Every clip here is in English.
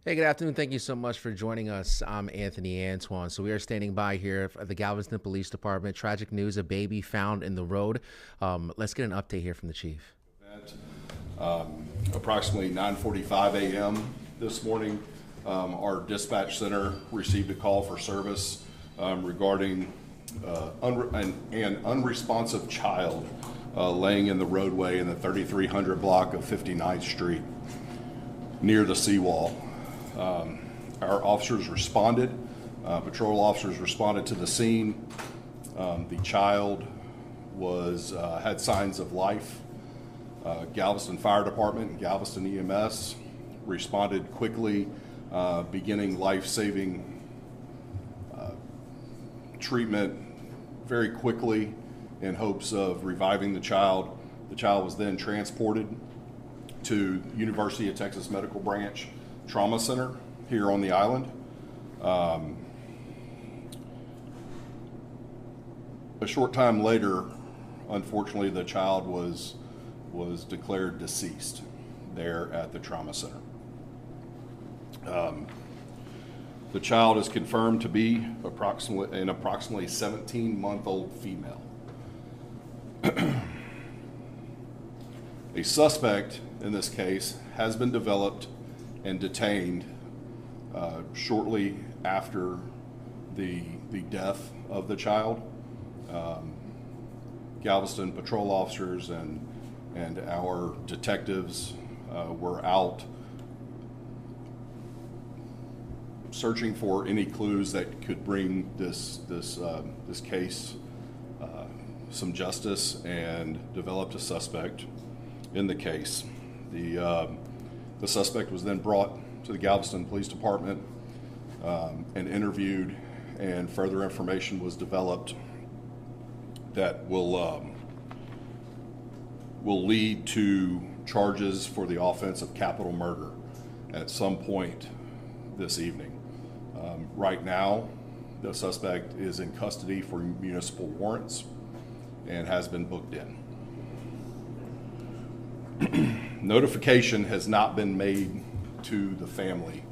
Hey, good afternoon. Thank you so much for joining us. I'm Anthony Antoine. So we are standing by here at the Galveston Police Department. Tragic news, a baby found in the road. Let's get an update here from the chief. Approximately 9:45 a.m. this morning, our dispatch center received a call for service regarding an unresponsive child laying in the roadway in the 3300 block of 59th Street near the seawall. Our officers responded, patrol officers responded to the scene. The child had signs of life. Galveston Fire Department and Galveston EMS responded quickly, beginning life-saving treatment very quickly in hopes of reviving the child. The child was then transported to University of Texas Medical Branch Trauma Center here on the island. A short time later, unfortunately, the child was declared deceased there at the trauma center. The child is confirmed to be an approximately 17-month-old female. A suspect in this case has been developed and detained shortly after the death of the child. Galveston patrol officers and our detectives were out searching for any clues that could bring this case some justice, and developed a suspect in the case. The suspect was then brought to the Galveston Police Department and interviewed, and further information was developed that will lead to charges for the offense of capital murder at some point this evening. Right now, the suspect is in custody for municipal warrants and has been booked in. Notification has not been made to the family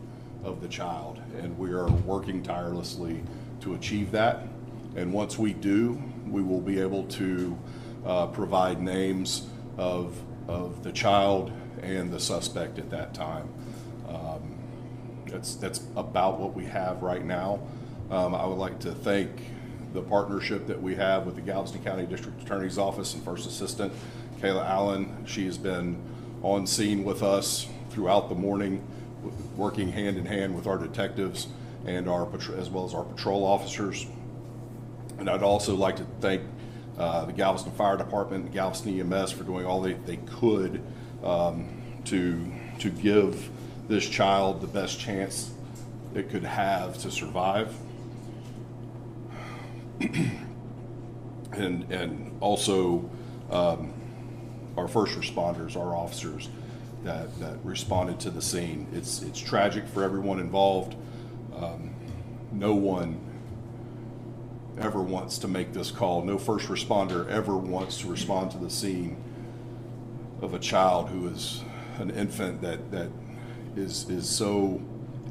of the child, and we are working tirelessly to achieve that. And once we do, we will be able to provide names of the child and the suspect at that time. That's about what we have right now. I would like to thank the partnership that we have with the Galveston County District Attorney's Office and First Assistant Kayla Allen. She has been on scene with us throughout the morning, working hand in hand with our detectives and as well as our patrol officers. And I'd also like to thank the Galveston Fire Department and Galveston EMS for doing all they could to give this child the best chance it could have to survive. and also our first responders, our officers that responded to the scene. It's tragic for everyone involved. No one ever wants to make this call. No first responder ever wants to respond to the scene of a child who is an infant that is so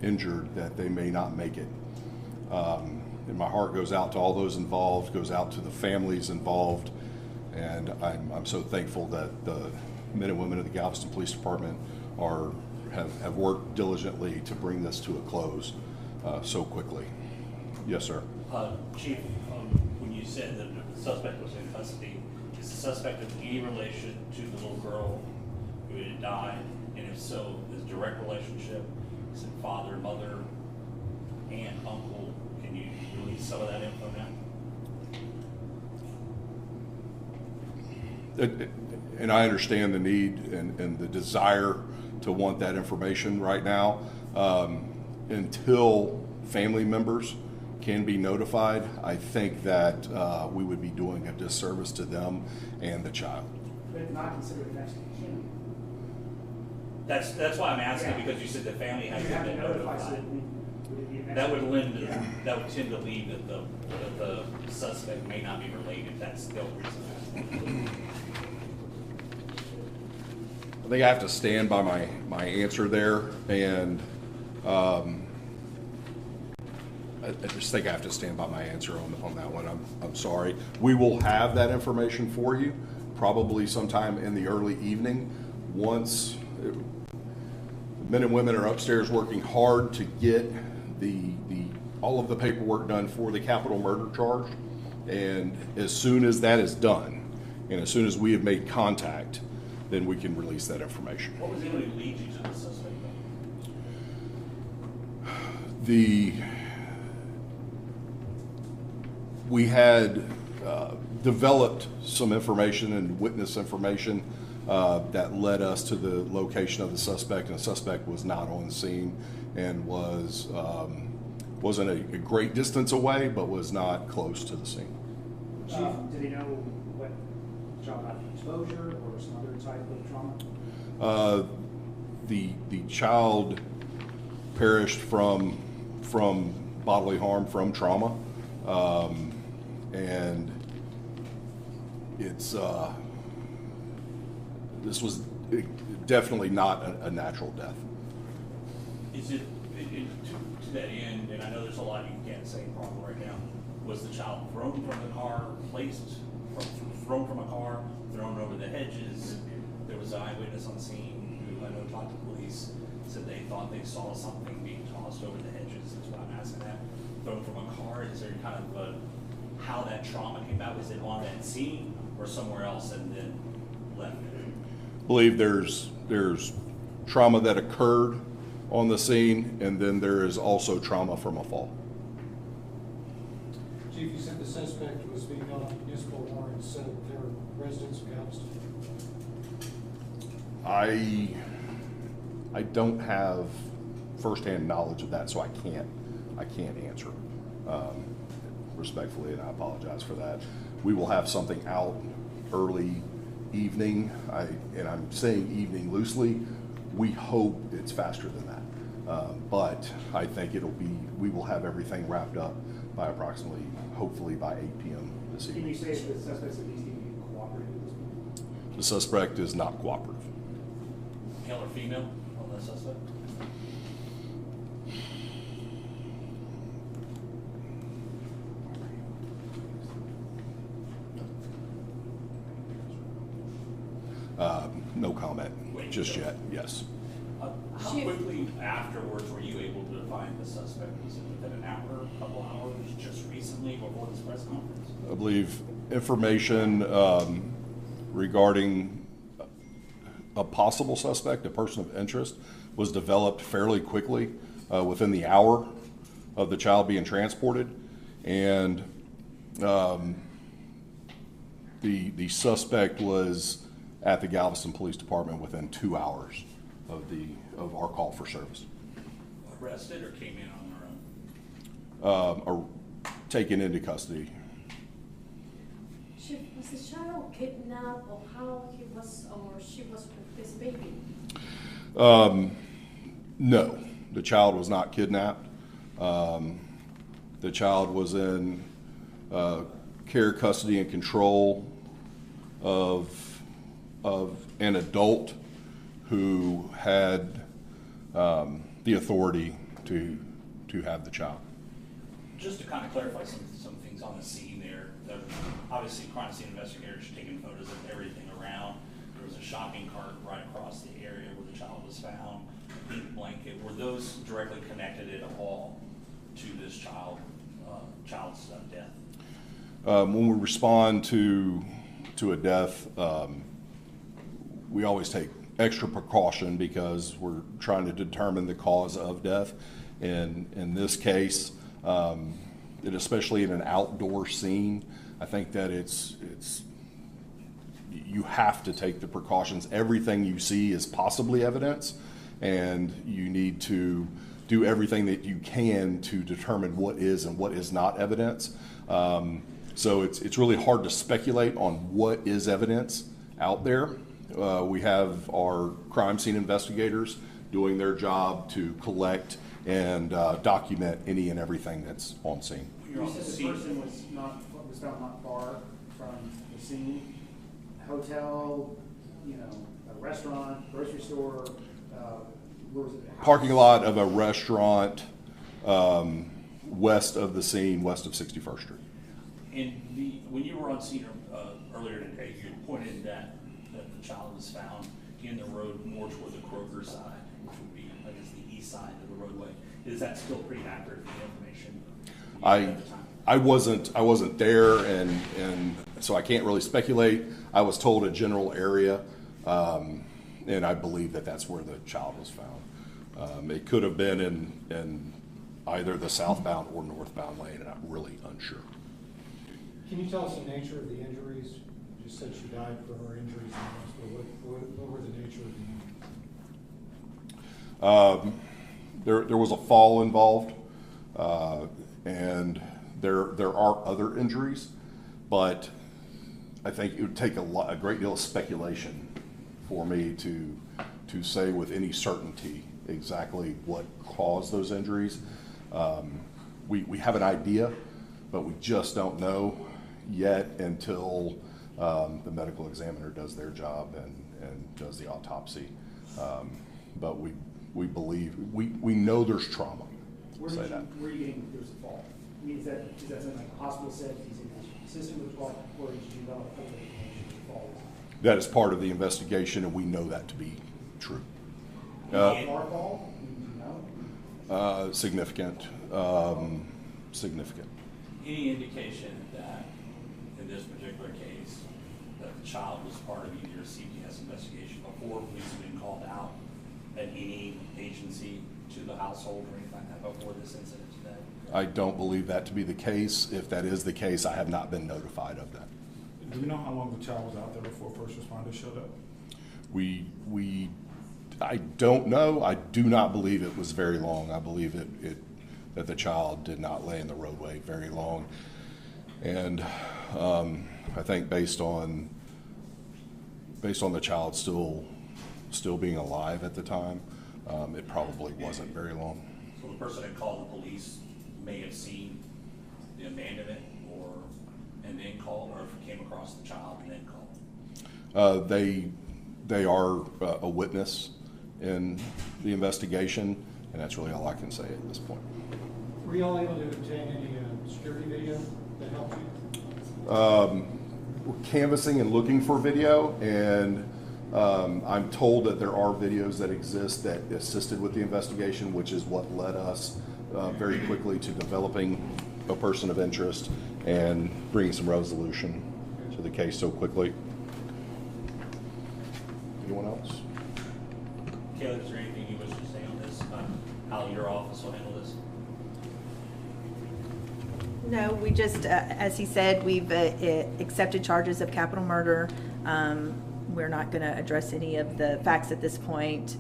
injured that they may not make it. And my heart goes out to all those involved, goes out to the families involved, and I'm so thankful that the men and women of the Galveston Police Department have worked diligently to bring this to a close so quickly. Yes, sir. Chief, when you said that the suspect was in custody, is the suspect of any relation to the little girl who had died? And if so, is direct relationship? Is it father, mother, aunt, uncle? Can you release some of that info now? And I understand the need and the desire to want that information right now. Until family members can be notified, I think that we would be doing a disservice to them and the child. But not considered next of kin. That's why I'm asking, because you said the family hasn't been notified. That would tend to lead that the suspect may not be related. That's the only reason I'm asking. I think I have to stand by my answer there, and I just think I have to stand by my answer on that one. I'm sorry. We will have that information for you probably sometime in the early evening. Once men and women are upstairs working hard to get all of the paperwork done for the capital murder charge, and as soon as that is done, and as soon as we have made contact, then we can release that information. What was able to lead you to the suspect? We had developed some information and witness information that led us to the location of the suspect, and the suspect was not on scene and wasn't a great distance away, but was not close to the scene. Chief, did he know what child had exposure or some other type of trauma? The child perished from bodily harm from trauma, and this was definitely not a natural death. Is it to that end? And I know there's a lot you can't say probably right now. Was the child thrown from the car, thrown from a car, thrown over the hedges? There was an eyewitness on scene who I know talked to police, said they thought they saw something being tossed over the hedges. That's why I'm asking that. Thrown from a car, is there kind of how that trauma came about? Was it on that scene or somewhere else and then left? I believe there's trauma that occurred on the scene, and then there is also trauma from a fall. Chief, you said the suspect was being held on municipal warrants, so there were residents of Galveston. I don't have firsthand knowledge of that, so I can't answer respectfully, and I apologize for that. We will have something out early evening, and I'm saying evening loosely. We hope it's faster than that, but I think we will have everything wrapped up by approximately, hopefully by 8 p.m. this Can evening. you say that the suspect's at least being cooperative at this point? The suspect is not cooperative. Male or female on the suspect? No comment just yet. Yes. How quickly afterwards were you able to find the suspect? Was it within an hour, a couple hours, just recently before this press conference? I believe information regarding a possible suspect, a person of interest, was developed fairly quickly within the hour of the child being transported, and the suspect was at the Galveston Police Department within 2 hours of our call for service. Arrested or came in on their own? Or taken into custody. Chief, was the child kidnapped, or how he was or she was with this baby? No, the child was not kidnapped. The child was in care, custody, and control of an adult who had the authority to have the child. Just to kind of clarify some things on the scene there, obviously crime scene investigators taking photos of everything around. There was a shopping cart right across the area where the child was found, a pink blanket. Were those directly connected at all to this child's death? When we respond to a death, we always take extra precaution because we're trying to determine the cause of death. And in this case, and especially in an outdoor scene, I think that you have to take the precautions. Everything you see is possibly evidence, and you need to do everything that you can to determine what is and what is not evidence. So it's really hard to speculate on what is evidence out there. We have our crime scene investigators doing their job to collect and document any and everything that's on scene. You're You on the said the scene. person was found not far from the scene. Hotel, a restaurant, grocery store. Where was it? A house? Parking lot of a restaurant west of the scene, west of 61st Street. And when you were on scene earlier today, you pointed that the child was found in the road more toward the Kroger side, which would be, I guess, the east side of the roadway. Is that still pretty accurate for the information you had at the time? I wasn't there, and so I can't really speculate. I was told a general area, and I believe that that's where the child was found. It could have been in either the southbound or northbound lane, and I'm really unsure. Can you tell us the nature of the injuries? You just said she died from her injuries in the hospital. What were the nature of the injuries? There was a fall involved, and there are other injuries, but I think it would take a great deal of speculation for me to say with any certainty exactly what caused those injuries. We have an idea, but we just don't know yet until the medical examiner does their job and does the autopsy. But we believe, we know there's trauma. Where are you getting there's a fall? I mean, is that something like the hospital said he's in the system with fall, or did you develop a fall? That is part of the investigation, and we know that to be true. Far fall? Do you know? Significant. Significant. Any indication that in this particular case that the child was part of either a CPS investigation before police had been called out at any agency to the household or anything like that before this incident today? I don't believe that to be the case. If that is the case, I have not been notified of that. Do we know how long the child was out there before first responders showed up? I don't know. I do not believe it was very long. I believe that the child did not lay in the roadway very long. And I think based on the child still being alive at the time, it probably wasn't very long. So the person that called the police may have seen the abandonment and then called, or came across the child and then called? They are a witness in the investigation, and that's really all I can say at this point. Were you all able to obtain any security video that helped you? We're canvassing and looking for video, and I'm told that there are videos that exist that assisted with the investigation, which is what led us very quickly to developing a person of interest and bringing some resolution to the case so quickly. Anyone else? Caleb, is there anything you wish to say on this, how your office will handle this? No, we just, as he said, we've accepted charges of capital murder. We're not going to address any of the facts at this point.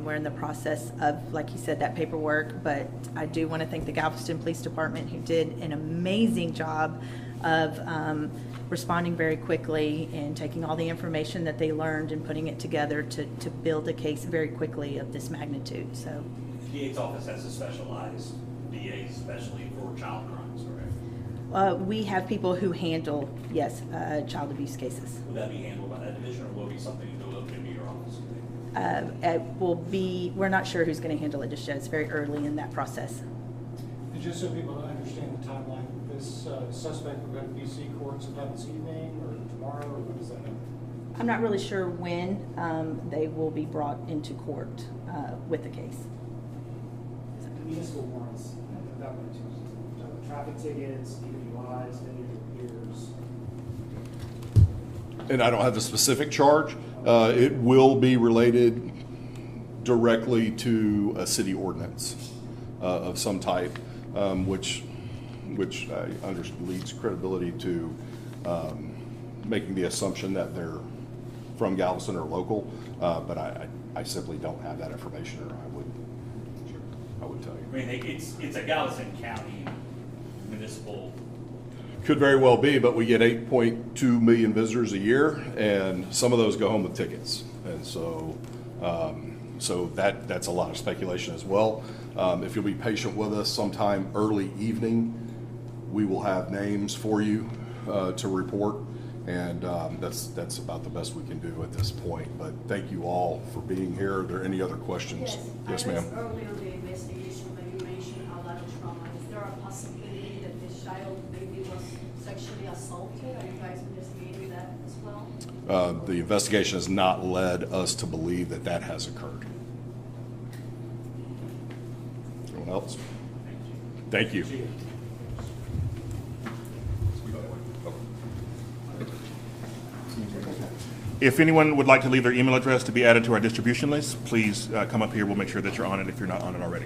We're in the process of, like he said, that paperwork, but I do want to thank the Galveston Police Department, who did an amazing job of responding very quickly and taking all the information that they learned and putting it together to build a case very quickly of this magnitude. So, The DA's office has a specialized DA, especially for child crimes, correct? we have people who handle, yes, child abuse cases. Would that be handled by that division, or will it be something that will go into your office? It will be, we're not sure who's going to handle it just yet. It's very early in that process. And just so people understand the timeline, this suspect will go to BC court sometime this evening or tomorrow, or when does that happen? I'm not really sure when they will be brought into court with the case. The municipal warrants, that one too. Traffic tickets, DWIs, years. And I don't have the specific charge. It will be related directly to a city ordinance of some type, which leads credibility to making the assumption that they're from Galveston or local, but I simply don't have that information, or I would tell you. I mean, it's a Galveston County municipal. Could very well be, but we get 8.2 million visitors a year, and some of those go home with tickets, and so that's a lot of speculation as well. If you'll be patient with us, sometime early evening, we will have names for you to report, And that's about the best we can do at this point. But thank you all for being here. Are there any other questions? Yes, ma'am. Early on the investigation, when you mentioned a lot of trauma, is there a possibility that this child maybe was sexually assaulted? Are you guys investigating that as well? The investigation has not led us to believe that that has occurred. Anyone else? Thank you. If anyone would like to leave their email address to be added to our distribution list, please come up here. We'll make sure that you're on it if you're not on it already.